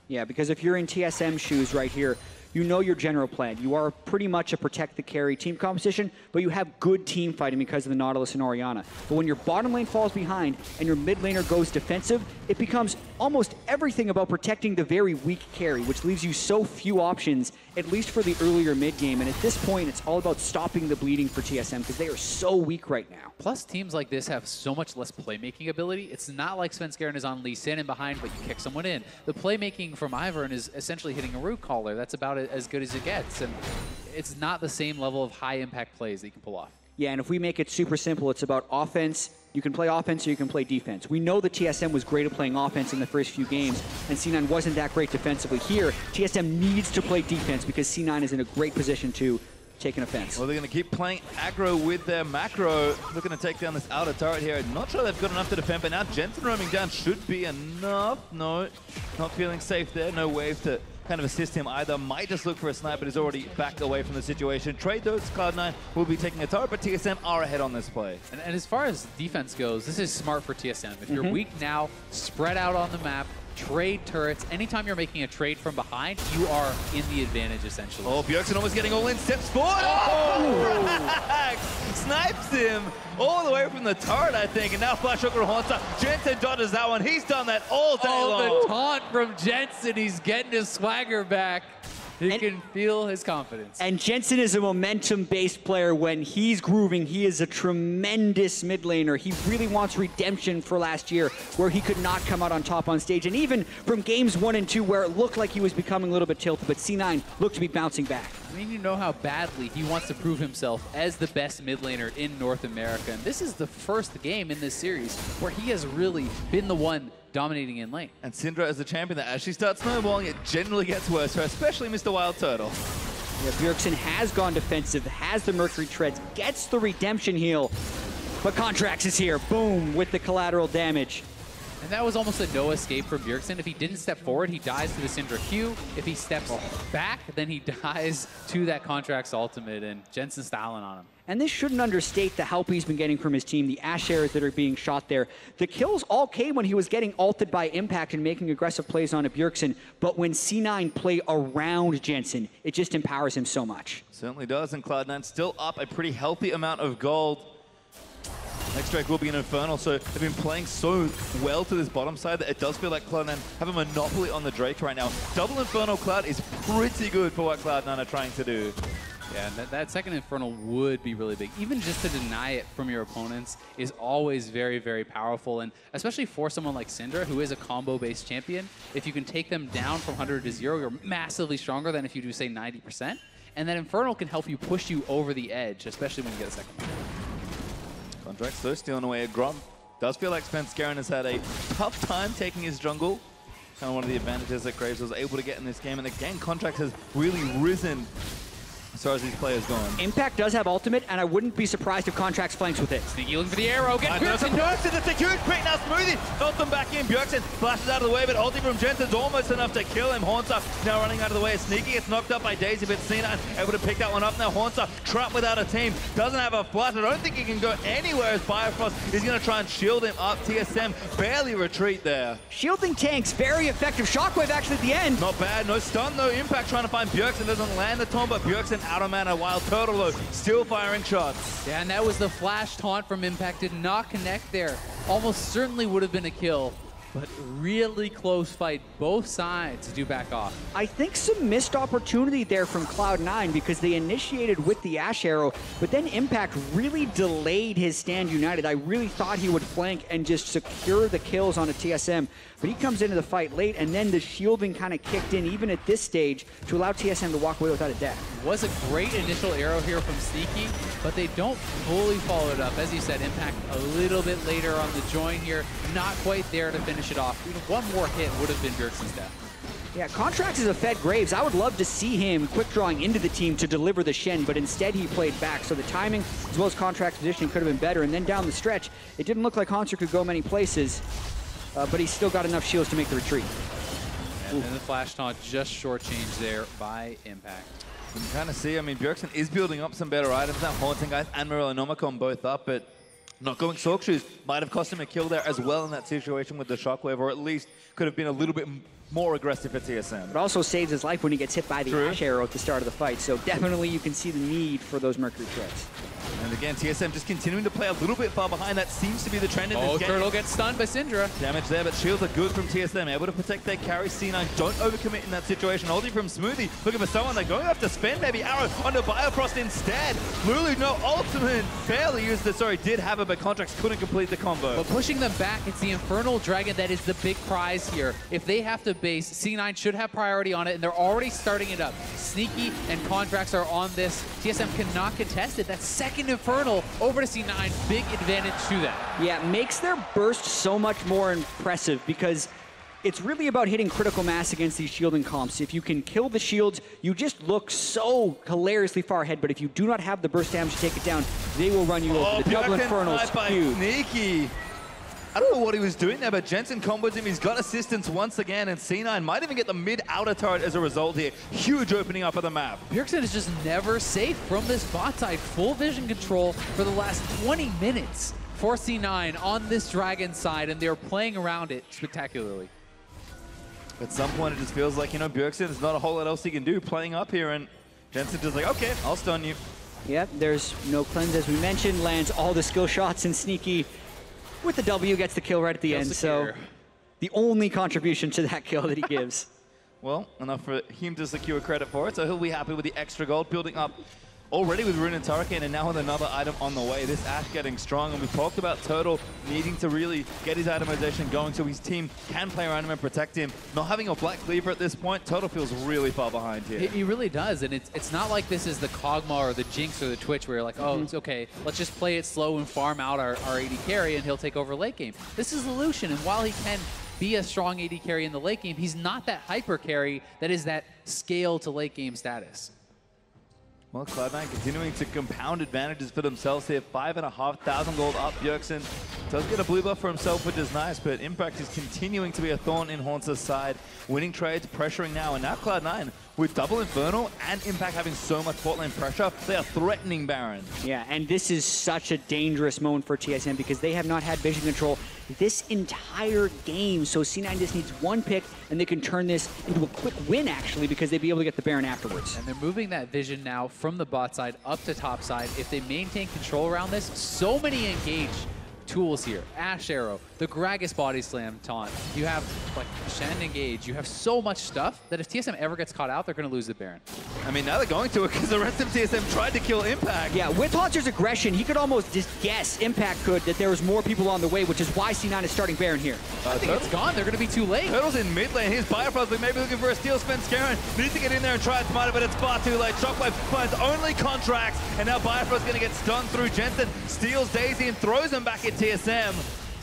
Yeah, because if you're in TSM shoes right here, you know your general plan. You are pretty much a protect the carry team composition, but you have good team fighting because of the Nautilus and Orianna. But when your bottom lane falls behind and your mid laner goes defensive, it becomes almost everything about protecting the very weak carry, which leaves you so few options, at least for the earlier mid game. And at this point, it's all about stopping the bleeding for TSM because they are so weak right now. Plus, teams like this have so much less playmaking ability. It's not like Svenskeren is on Lee Sin and behind, but you kick someone in. The playmaking from Ivern is essentially hitting a root caller. That's about as good as it gets. And it's not the same level of high impact plays that you can pull off. Yeah, and if we make it super simple, it's about offense. You can play offense or you can play defense. We know that TSM was great at playing offense in the first few games, and C9 wasn't that great defensively. Here, TSM needs to play defense because C9 is in a great position to take an offense. Well, they're going to keep playing aggro with their macro, looking to take down this outer turret here. Not sure they've got enough to defend, but now Jensen roaming down should be enough. No, not feeling safe there. No wave to kind of assist him either. Might just look for a snipe, but is already backed away from the situation. Trade those, Cloud9 will be taking a turret, but TSM are ahead on this play. And as far as defense goes, this is smart for TSM. If you're weak now, spread out on the map, trade turrets. Anytime you're making a trade from behind, you are in the advantage, essentially. Oh, Bjergsen almost getting all in, steps forward. Oh! Snipes him all the way from the turret, I think. And now Flash Hooker haunts up. Jensen dodges that one. He's done that all day long. Oh, the taunt from Jensen. He's getting his swagger back. You can feel his confidence. And Jensen is a momentum-based player. When he's grooving, he is a tremendous mid laner. He really wants redemption for last year, where he could not come out on top on stage. And even from games 1 and 2, where it looked like he was becoming a little bit tilted, but C9 looked to be bouncing back. I mean, you know how badly he wants to prove himself as the best mid laner in North America. And this is the first game in this series where he has really been the one dominating in lane. And Syndra is the champion that as she starts snowballing, it generally gets worse for her, especially Mr. Wild Turtle. Yeah, Bjergsen has gone defensive, has the Mercury Treads, gets the redemption heal, but Contracts is here, boom, with the collateral damage. And that was almost a no escape from Bjergsen. If he didn't step forward, he dies to the Syndra Q. If he steps back, then he dies to that Contracts ultimate, and Jensen styling on him. And this shouldn't understate the help he's been getting from his team, the Ashe arrows that are being shot there. The kills all came when he was getting ulted by Impact and making aggressive plays on a Bjergsen, but when C9 play around Jensen, it just empowers him so much. Certainly does, and Cloud9 still up a pretty healthy amount of gold. Next Drake will be an Infernal, so they've been playing so well to this bottom side that it does feel like Cloud9 have a monopoly on the Drake right now. Double Infernal Cloud is pretty good for what Cloud9 are trying to do. Yeah, and that second Infernal would be really big. Even just to deny it from your opponents is always very, very powerful. And especially for someone like Syndra, who is a combo-based champion, if you can take them down from 100 to 0, you're massively stronger than if you do, say, 90%. And that Infernal can help you push you over the edge, especially when you get a second. Contracts though stealing away a Grom. Does feel like Spence Garen has had a tough time taking his jungle. Kind of one of the advantages that Graves was able to get in this game. And again, Contracts has really risen as far as these players going. Impact does have ultimate, and I wouldn't be surprised if Contracts flanks with it. Sneaky looking for the arrow. Get Bjergsen. It's a huge pick now. Smoothie helps them back in. Bjergsen flashes out of the way, but ulti from Jensen's almost enough to kill him. Hornstuff now running out of the way. Sneaky gets knocked up by Daisy, but C9 able to pick that one up now. Hornstuff trapped without a team. Doesn't have a flash. I don't think he can go anywhere as Bifrost is going to try and shield him up. TSM barely retreat there. Shielding tanks, very effective. Shockwave actually at the end. Not bad. No stun, no impact. Trying to find Bjergsen. Doesn't land the taunt, but Bjergsen out of mana. Wild Turtle, though, still firing shots. Yeah, and that was the flash taunt from Impact. Did not connect there. Almost certainly would have been a kill, but really close fight. Both sides do back off. I think some missed opportunity there from Cloud9 because they initiated with the Ashe arrow, but then Impact really delayed his stand united. I really thought he would flank and just secure the kills on a TSM, but he comes into the fight late, and then the shielding kind of kicked in even at this stage to allow TSM to walk away without a death. Was a great initial arrow here from Sneaky, but they don't fully follow it up. As you said, Impact a little bit later on the join here, not quite there to finish it off. Even one more hit would have been Bjergsen's death. Yeah, Contracts is a fed Graves. I would love to see him quick drawing into the team to deliver the Shen, but instead he played back. So the timing as well as Contracts' position could have been better. And then down the stretch, it didn't look like Haunter could go many places, but he still got enough shields to make the retreat. And then the flash taunt just shortchanged there by Impact. You can kind of see, I mean, Bjergsen is building up some better items. That Haunting Guys and Morellonomicon both up, but not going Sork Shoes might have cost him a kill there as well in that situation with the Shockwave, or at least could have been a little bit more aggressive for TSM. But also saves his life when he gets hit by the Ashe arrow at the start of the fight. So definitely you can see the need for those Mercury Treads. And again, TSM just continuing to play a little bit far behind. That seems to be the trend in this game. Turtle gets stunned by Syndra. Damage there, but shields are good from TSM. Able to protect their carry. C9 don't overcommit in that situation. Ulti from Smoothie. Looking for someone. They're going to have to spend maybe arrow onto Biofrost instead. Lulu, no ultimate. Barely used it. Sorry, did have it, but Contracts couldn't complete the combo. But pushing them back, it's the Infernal Dragon that is the big prize here. If they have to base, C9 should have priority on it, and they're already starting it up. Sneaky and Contracts are on this. TSM cannot contest it. That second Infernal over to C9, big advantage to that. Yeah, makes their burst so much more impressive because it's really about hitting critical mass against these shielding comps. If you can kill the shields, you just look so hilariously far ahead, but if you do not have the burst damage to take it down, they will run you over. The double Infernal is huge. Sneaky. I don't know what he was doing there, but Jensen combos him. He's got assistance once again, and C9 might even get the mid-outer turret as a result here. Huge opening up of the map. Bjergsen is just never safe from this bot side. Full vision control for the last 20 minutes for C9 on this Dragon side, and they're playing around it spectacularly. At some point, it just feels like, you know, Bjergsen, there's not a whole lot else he can do playing up here, and Jensen just like, okay, I'll stun you. Yep, there's no cleanse, as we mentioned, lands all the skill shots, and Sneaky with the W gets the kill right at the end, so the only contribution to that kill that he gives. well, enough for him to secure credit for it. So he'll be happy with the extra gold, building up already with Rune and Turricane, and now with another item on the way. This Ashe getting strong, and we talked about Turtle needing to really get his itemization going so his team can play around him and protect him. Not having a Black Cleaver at this point, Turtle feels really far behind here. He really does, and it's not like this is the Kog'Maw or the Jinx or the Twitch where you're like, oh, it's okay, let's just play it slow and farm out our AD carry and he'll take over late game. This is the Lucian, and while he can be a strong AD carry in the late game, he's not that hyper carry that is that scale to late game status. Well, Cloud9 continuing to compound advantages for themselves here. 5,500 gold up. Bjergsen does get a blue buff for himself, which is nice, but Impact is continuing to be a thorn in Hauntz's side. Winning trades, pressuring now, and now Cloud9 with double Infernal and Impact having so much bot lane pressure, they are threatening Baron. Yeah, and this is such a dangerous moment for TSM because they have not had vision control this entire game. So C9 just needs one pick, and they can turn this into a quick win, actually, because they'd be able to get the Baron afterwards. And they're moving that vision now from the bot side up to top side. If they maintain control around this, so many engage tools here. Ashe Arrow, the Gragas Body Slam taunt. You have like Shen engage. You have so much stuff that if TSM ever gets caught out, they're going to lose the Baron. I mean, now they're going to it because the rest of TSM tried to kill Impact. Yeah, with Hauntz's aggression, he could almost just guess, Impact could, that there was more people on the way, which is why C9 is starting Baron here. I think it's gone. They're going to be too late. Turtle's in mid lane. He's Bifrost maybe looking for a steal. Spenskaren needs to get in there and try and smite it, but it's far too late. Shockwave finds only contracts, and now Bifrost's going to get stunned through. Jensen steals Daisy and throws him back at TSM.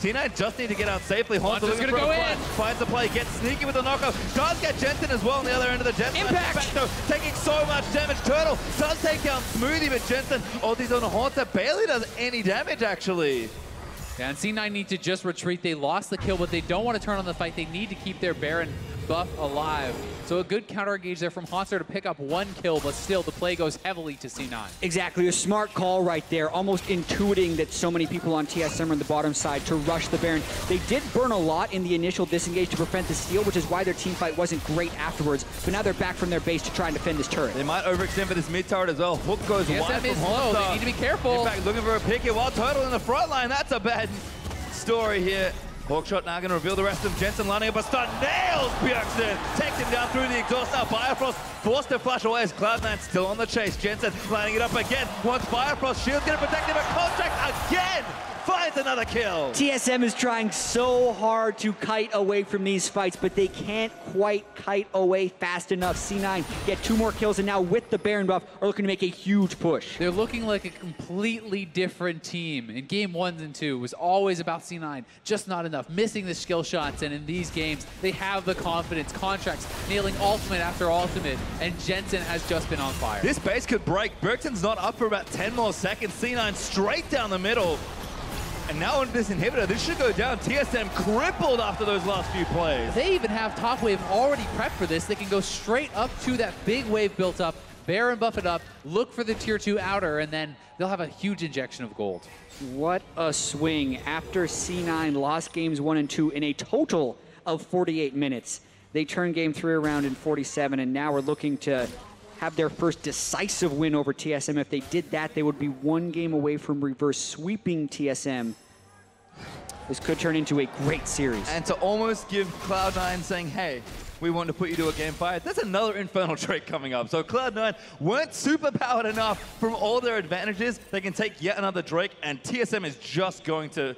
T9 just need to get out safely. Hauntz's looking for a play. Finds the play, gets sneaky with the knockoff. Does get Jensen as well on the other end of the Jet. Impact! Though, taking so much damage. Turtle does take down Smoothie, but Jensen, ulti's on a Hauntz, barely does any damage, actually. Yeah, and C9 need to just retreat. They lost the kill, but they don't want to turn on the fight. They need to keep their Baron buff alive. So a good counter engage there from Hauntzr to pick up one kill, but still the play goes heavily to C9. Exactly, a smart call right there, almost intuiting that so many people on TSM are on the bottom side to rush the Baron. They did burn a lot in the initial disengage to prevent the steal, which is why their team fight wasn't great afterwards, but now they're back from their base to try and defend this turret. They might overextend for this mid turret as well. Hook goes wide from low. They need to be careful. In fact, looking for a pick here while Turtle in the front line. That's a bad story here. Hawkshot now going to reveal the rest of them. Jensen lining up a stun, nails Bjergsen, takes him down through the exhaust. Now Bifrost forced to flash away as Cloud9 still on the chase. Jensen lining it up again. Once Bifrost, shield's going to protect him, but Contract again finds another kill. TSM is trying so hard to kite away from these fights, but they can't quite kite away fast enough. C9 get 2 more kills, and now with the Baron buff, are looking to make a huge push. They're looking like a completely different team. In game 1 and 2, it was always about C9, just not enough, missing the skill shots, and in these games, they have the confidence. Contracts nailing ultimate after ultimate, and Jensen has just been on fire. This base could break. Bjergsen's not up for about 10 more seconds. C9 straight down the middle. And now into this inhibitor, this should go down. TSM crippled after those last few plays. They even have top wave already prepped for this. They can go straight up to that big wave built up, Baron buff it up, look for the tier 2 outer, and then they'll have a huge injection of gold. What a swing. After C9 lost games 1 and 2 in a total of 48 minutes, they turned game 3 around in 47, and now we're looking to have their first decisive win over TSM. If they did that, they would be 1 game away from reverse sweeping TSM. This could turn into a great series. And to almost give Cloud9 saying, hey, we want to put you to a game 5, there's another Infernal Drake coming up. So Cloud9 weren't super powered enough from all their advantages. They can take yet another Drake, and TSM is just going to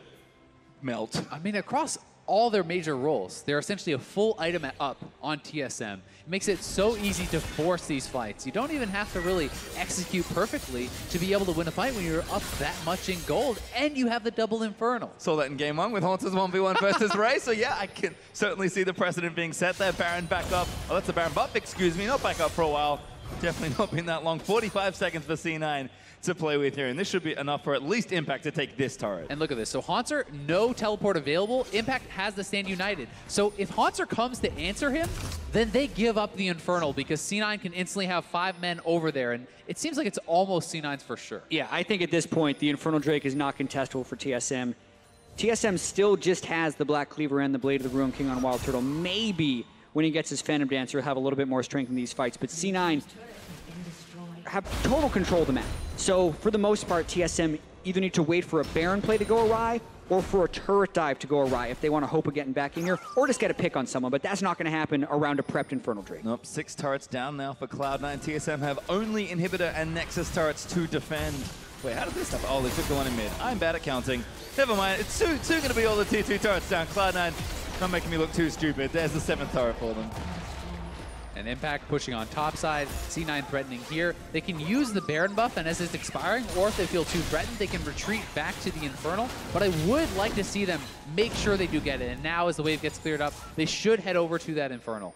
melt. I mean, across all their major roles, they're essentially a full item up on TSM. It makes it so easy to force these fights. You don't even have to really execute perfectly to be able to win a fight when you're up that much in gold, and you have the double Infernal. Saw that in game 1 with Hauntz's 1v1 versus Ray, so yeah, I can certainly see the precedent being set there. Baron back up. Oh, that's a Baron buff, excuse me, not back up for a while. Definitely not been that long. 45 seconds for C9 to play with here, and this should be enough for at least Impact to take this turret. And look at this. So Hauntzr, no teleport available. Impact has the Stand United. So if Hauntzr comes to answer him, then they give up the Infernal because C9 can instantly have 5 men over there, and it seems like it's almost C9's for sure. Yeah, I think at this point, the Infernal Drake is not contestable for TSM. TSM still just has the Black Cleaver and the Blade of the Ruin King on Wild Turtle. Maybe when he gets his Phantom Dancer, he'll have a little bit more strength in these fights, but C9 have total control of the map. So for the most part, TSM either need to wait for a Baron play to go awry or for a turret dive to go awry if they want to hope of getting back in here, or just get a pick on someone, but that's not going to happen around a prepped Infernal Drake. Nope, 6 turrets down now for Cloud9. TSM have only Inhibitor and Nexus turrets to defend. Wait, how did this happen? Oh, they took the one in mid. I'm bad at counting. Never mind, it's soon going to be all the tier 2 turrets down. Cloud9 not making me look too stupid. There's the 7th turret for them. And Impact pushing on top side, C9 threatening here. They can use the Baron buff, and as it's expiring, or if they feel too threatened, they can retreat back to the Infernal. But I would like to see them make sure they do get it. And now, as the wave gets cleared up, they should head over to that Infernal.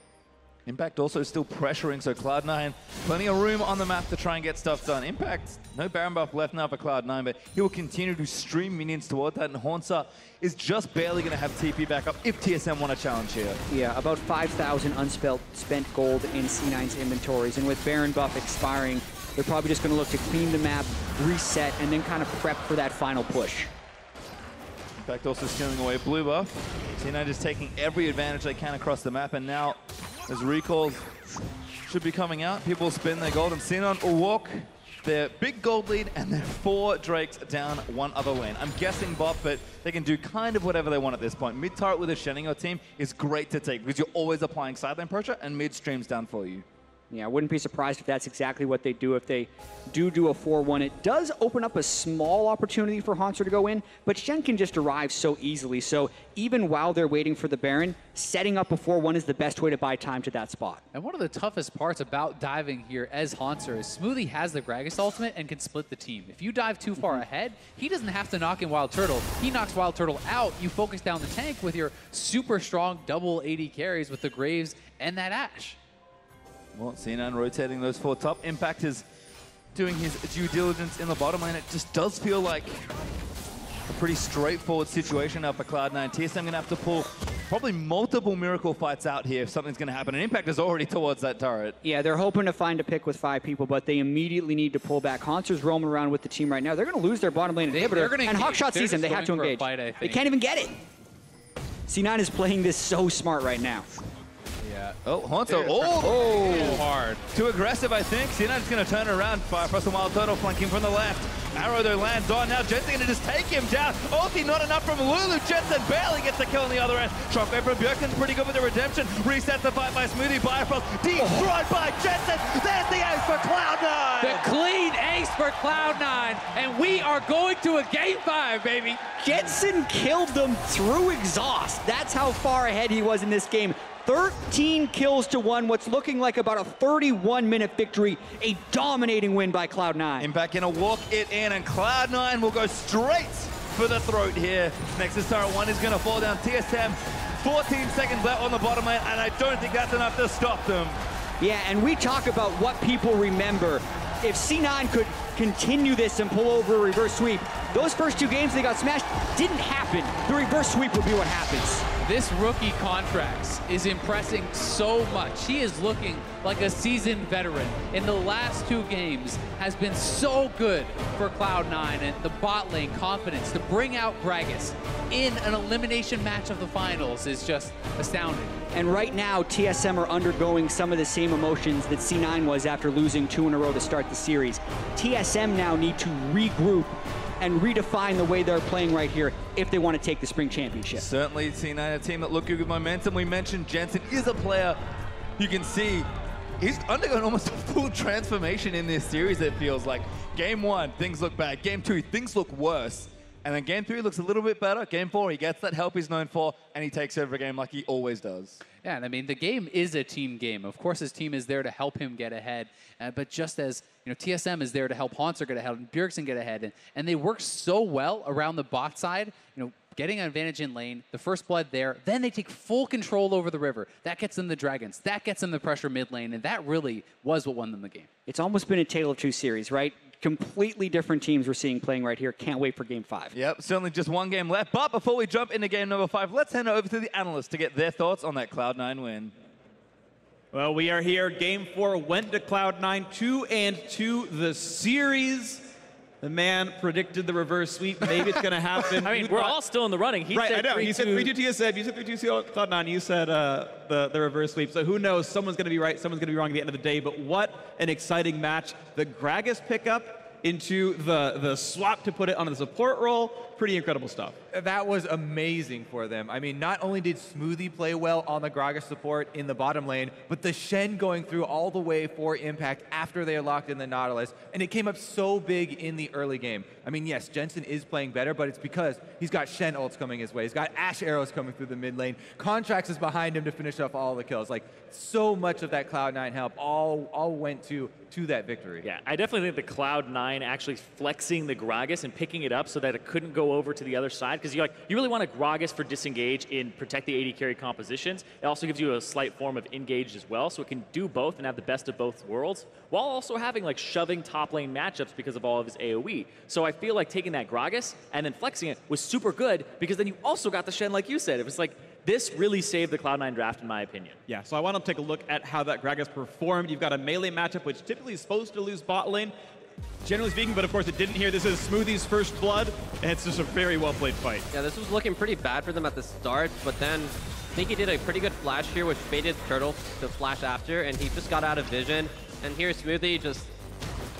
Impact also still pressuring, so Cloud9, plenty of room on the map to try and get stuff done. Impact, no Baron buff left now for Cloud9, but he will continue to stream minions toward that, and Haunter is just barely going to have TP back up if TSM want to challenge here. Yeah, about 5,000 unspent gold in C9's inventories, and with Baron buff expiring, they're probably just going to look to clean the map, reset, and then kind of prep for that final push. Impact also stealing away blue buff. C9 just taking every advantage they can across the map, and now as recalls should be coming out, people will spin their gold, and C9 will walk their big gold lead and their 4 Drakes down one other lane. I'm guessing bot, but they can do kind of whatever they want at this point. Mid turret with a Shenango team is great to take because you're always applying sideline pressure, and mid streams down for you. Yeah, I wouldn't be surprised if that's exactly what they do if they do a 4-1. It does open up a small opportunity for Haunter to go in, but Shen can just arrive so easily. So even while they're waiting for the Baron, setting up a 4-1 is the best way to buy time to that spot. And one of the toughest parts about diving here as Haunter is Smoothie has the Gragas ultimate and can split the team. If you dive too far ahead, he doesn't have to knock in Wild Turtle. He knocks Wild Turtle out. You focus down the tank with your super strong double 80 carries with the Graves and that Ashe. Well, C9 rotating those 4 top. Impact is doing his due diligence in the bottom lane. It just does feel like a pretty straightforward situation now for Cloud9. TSM going to have to pull probably multiple miracle fights out here if something's going to happen. And Impact is already towards that turret. Yeah, they're hoping to find a pick with 5 people, but they immediately need to pull back. Haunter's roaming around with the team right now. They're going to lose their bottom lane inhibitor, and Hawkshot sees him. They have to engage. They can't even get it. C9 is playing this so smart right now. Oh, Haunter. Oh, hard. Too aggressive, I think. C9 is going to turn around. Fire Frost and Wild Turtle flanking from the left. Arrow, though, lands on. Now Jensen going to just take him down. Ulti not enough from Lulu. Jensen barely gets the kill on the other end. Shockwave from Bjergsen's pretty good with the redemption. Resets the fight by Smoothie. Bifrost destroyed by Jensen. There's the ace for Cloud9. The clean ace for Cloud9. And we are going to a Game 5, baby. Jensen killed them through exhaust. That's how far ahead he was in this game. 13 kills to 1, what's looking like about a 31-minute victory, a dominating win by Cloud9. Impact gonna walk it in, and Cloud9 will go straight for the throat here. Nexus turret 1 is gonna fall down. TSM, 14 seconds left on the bottom lane, and I don't think that's enough to stop them. Yeah, and we talk about what people remember. If C9 could continue this and pull over a reverse sweep, those first 2 games they got smashed didn't happen. The reverse sweep will be what happens. This rookie Contracts is impressing so much. He is looking like a seasoned veteran. In the last 2 games has been so good for Cloud9, and the bot lane confidence to bring out Gragas in an elimination match of the finals is just astounding. And right now, TSM are undergoing some of the same emotions that C9 was after losing 2 in a row to start the series. TSM now need to regroup and redefine the way they're playing right here if they want to take the spring championship. Certainly, C9, a team that look good with momentum. We mentioned Jensen is a player you can see he's undergone almost a full transformation in this series, it feels like. Game 1, things look bad. Game 2, things look worse. And then Game 3 looks a little bit better. Game 4, he gets that help he's known for, and he takes over a game like he always does. Yeah, and I mean, the game is a team game. Of course, his team is there to help him get ahead. But just as, you know, TSM is there to help Haunter get ahead and Bjergsen get ahead. And they work so well around the bot side, you know, getting an advantage in lane, the first blood there, then they take full control over the river. That gets them the dragons. That gets them the pressure mid lane, and that really was what won them the game. It's almost been a tale of 2 series, right? Completely different teams we're seeing playing right here. Can't wait for Game 5. Yep, certainly just 1 game left. But before we jump into game number 5, let's hand it over to the analysts to get their thoughts on that Cloud9 win. Well, we are here. Game 4 went to Cloud9, 2-2 the series. The man predicted the reverse sweep. Maybe it's going to happen. I mean, we're all still in the running. He right, said I know. He said 3-2 TSM. You said 3-2 Cloud9. You said the reverse sweep. So who knows? Someone's going to be right. Someone's going to be wrong at the end of the day. But what an exciting match. The Gragas pickup into the swap to put it on the support role. Pretty incredible stuff. That was amazing for them. I mean, not only did Smoothie play well on the Gragas support in the bottom lane, but the Shen going through all the way for impact after they locked in the Nautilus, and it came up so big in the early game. I mean, yes, Jensen is playing better, but it's because he's got Shen ults coming his way. He's got Ashe arrows coming through the mid lane. Contracts is behind him to finish off all the kills. Like, so much of that Cloud9 help all went to that victory. Yeah, I definitely think the Cloud9 actually flexing the Gragas and picking it up so that it couldn't go over to the other side, because you really want a Gragas for disengage in protect the AD carry compositions. It also gives you a slight form of engage as well, so it can do both and have the best of both worlds, while also having like shoving top lane matchups because of all of his AoE. So I feel like taking that Gragas and then flexing it was super good, because then you also got the Shen, like you said. It was like, this really saved the Cloud9 draft, in my opinion. Yeah, so I want to take a look at how that Gragas performed. You've got a melee matchup, which typically is supposed to lose bot lane, generally speaking, but of course it didn't here. This is Smoothie's first blood, and it's just a very well-played fight. Yeah, this was looking pretty bad for them at the start, but then I think he did a pretty good flash here, which baited Turtle to flash after, and he just got out of vision. And here Smoothie just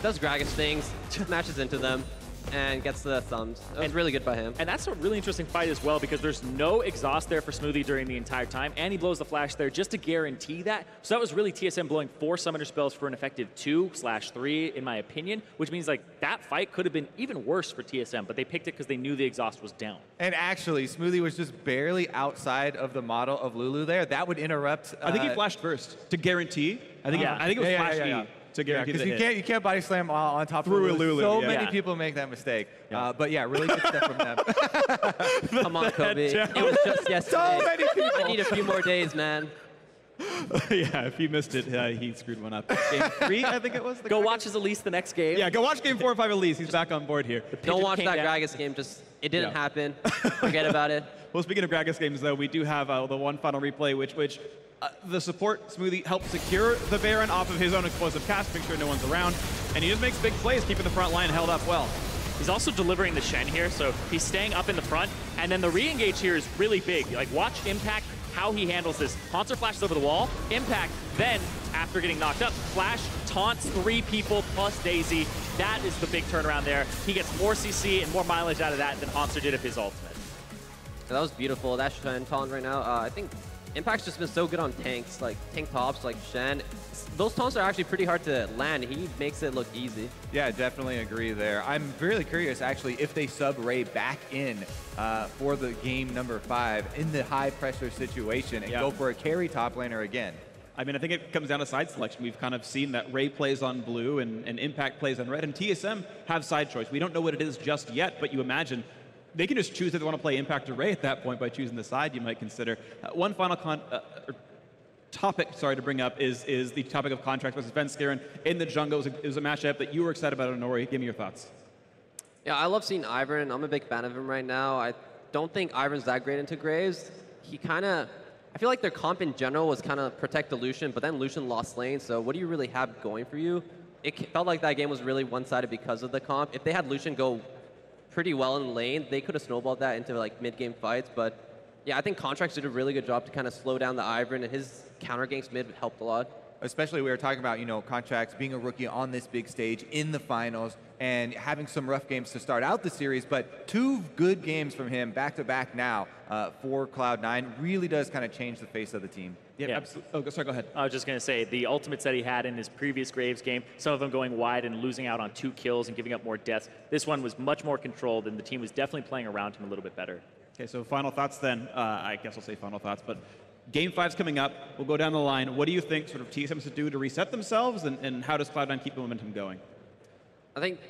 does Gragas things, smashes into them, and gets the thumbs. It was really good by him. And that's a really interesting fight as well, because there's no exhaust there for Smoothie during the entire time, and he blows the flash there just to guarantee that. So that was really TSM blowing 4 summoner spells for an effective 2/3, in my opinion, which means like that fight could have been even worse for TSM, but they picked it because they knew the exhaust was down. And actually, Smoothie was just barely outside of the model of Lulu there. That would interrupt. I think he flashed first to guarantee. I think it was flash E. To guarantee because you can't body slam on top through of Lulu. Lulu. So many people make that mistake. But yeah, really good stuff from them. Come on, Kobe. It was just yesterday. So many people. I need a few more days, man. Yeah, if you missed it, he screwed one up. Game 3, I think it was. Go watch his Elise the next game. Yeah, go watch Game 4 and 5 Elise. He's back on board here. Don't watch that Gragas game. Just it didn't happen. Forget about it. Well, speaking of Gragas games, though, we do have the one final replay, which the support Smoothie helped secure the Baron off of his own explosive cast, make sure no one's around, and he just makes big plays, keeping the front line held up well. He's also delivering the Shen here, so he's staying up in the front, and then the re-engage here is really big. Like, watch Impact, how he handles this. Haunter flashes over the wall, Impact, then, after getting knocked up, Flash taunts 3 people plus Daisy. That is the big turnaround there. He gets more CC and more mileage out of that than Haunter did of his ultimate. That was beautiful. That Shen taunt right now, I think Impact's just been so good on tanks, like tank tops, like Shen. Those taunts are actually pretty hard to land. He makes it look easy. Yeah, definitely agree there. I'm really curious, actually, if they sub Ray back in for the game number 5 in the high-pressure situation and go for a carry top laner again. I mean, I think it comes down to side selection. We've kind of seen that Ray plays on blue and Impact plays on red, and TSM have side choice. We don't know what it is just yet, but you imagine they can just choose if they want to play Impact or Ray at that point by choosing the side you might consider. One final topic, to bring up is the topic of contracts versus Venskaren in the jungle. It was a matchup that you were excited about, Honori. Give me your thoughts. Yeah, I love seeing Ivern. I'm a big fan of him right now. I don't think Ivern's that great into Graves. I feel like their comp in general was kind of protect the Lucian, but then Lucian lost lane, so what do you really have going for you? It felt like that game was really one-sided because of the comp. If they had Lucian go pretty well in lane, they could have snowballed that into like mid-game fights, but yeah, I think Contracts did a really good job to kind of slow down the Ivern, and his counter ganks mid helped a lot. Especially we were talking about, Contracts being a rookie on this big stage in the finals and having some rough games to start out the series, but 2 good games from him back-to-back now for Cloud9 really does kind of change the face of the team. Yeah, absolutely. Oh, sorry, go ahead. I was just going to say, the ultimates that he had in his previous Graves game, some of them going wide and losing out on 2 kills and giving up more deaths. This one was much more controlled, and the team was definitely playing around him a little bit better. Okay, so final thoughts then. I guess I'll say final thoughts, but Game 5's coming up. We'll go down the line. What do you think sort of TSM should do to reset themselves, and how does Cloud9 keep the momentum going? I think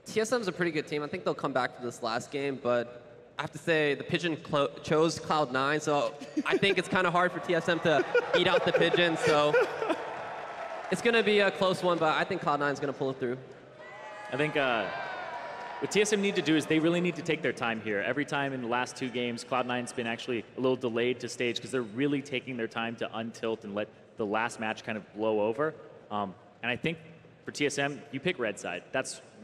TSM's a pretty good team. I think they'll come back for this last game, but I have to say the Pigeon chose Cloud9, so I think it's kind of hard for TSM to beat out the Pigeon, so it's going to be a close one, but I think Cloud9's going to pull it through. I think what TSM need to do is they really need to take their time here. Every time in the last 2 games, Cloud9's been actually a little delayed to stage because they're really taking their time to untilt and let the last match kind of blow over. And I think for TSM, you pick red side.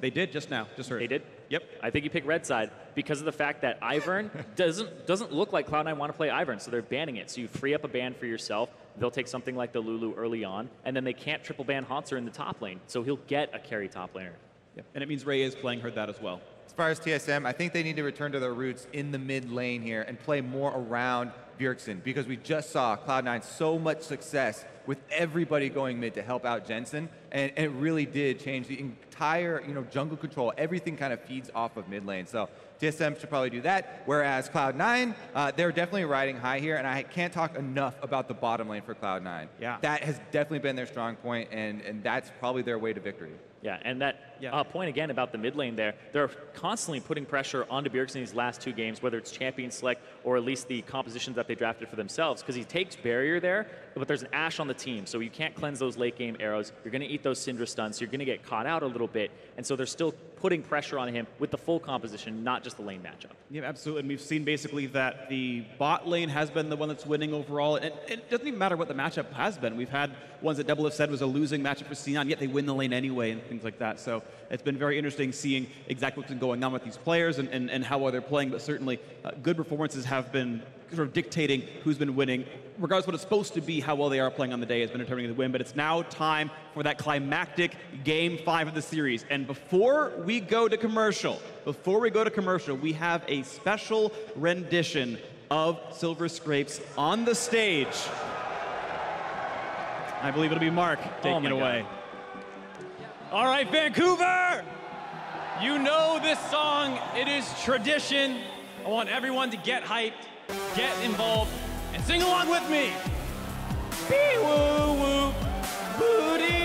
They did just now. Just heard. They did? Yep. I think you pick red side because of the fact that Ivern doesn't look like Cloud9 want to play Ivern, so they're banning it. So you free up a ban for yourself. They'll take something like the Lulu early on, and then they can't triple ban Haunter in the top lane, so he'll get a carry top laner. Yeah. And it means Ray is playing her that as well. As far as TSM, I think they need to return to their roots in the mid lane here and play more around Bjergsen, because we just saw Cloud9 so much success with everybody going mid to help out Jensen, and it really did change the entire, jungle control. Everything kind of feeds off of mid lane. So TSM should probably do that, whereas Cloud9, they're definitely riding high here, and I can't talk enough about the bottom lane for Cloud9. Yeah. That has definitely been their strong point, and that's probably their way to victory. Yeah, and that point again about the mid lane there, they're constantly putting pressure onto Bjergsen in these last 2 games, whether it's champion select or at least the compositions that they drafted for themselves, because he takes barrier there, but there's an Ashe on the team, so you can't cleanse those late game arrows. You're going to eat those Syndra stuns, so you're going to get caught out a little bit, and so they're still putting pressure on him with the full composition, not just the lane matchup. Yeah, absolutely. And we've seen basically that the bot lane has been the one that's winning overall. And it doesn't even matter what the matchup has been. We've had ones that Double have said was a losing matchup for C9, yet they win the lane anyway and things like that. So it's been very interesting seeing exactly what's been going on with these players and how well they're playing. But certainly good performances have been sort of dictating who's been winning. Regardless of what it's supposed to be, how well they are playing on the day has been determining the win. But it's now time for that climactic Game 5 of the series. And before we go to commercial, we have a special rendition of Silver Scrapes on the stage. I believe it'll be Mark taking it away. All right, Vancouver! You know this song. It is tradition. I want everyone to get hyped, get involved, and sing along with me. Bee woo woo, booty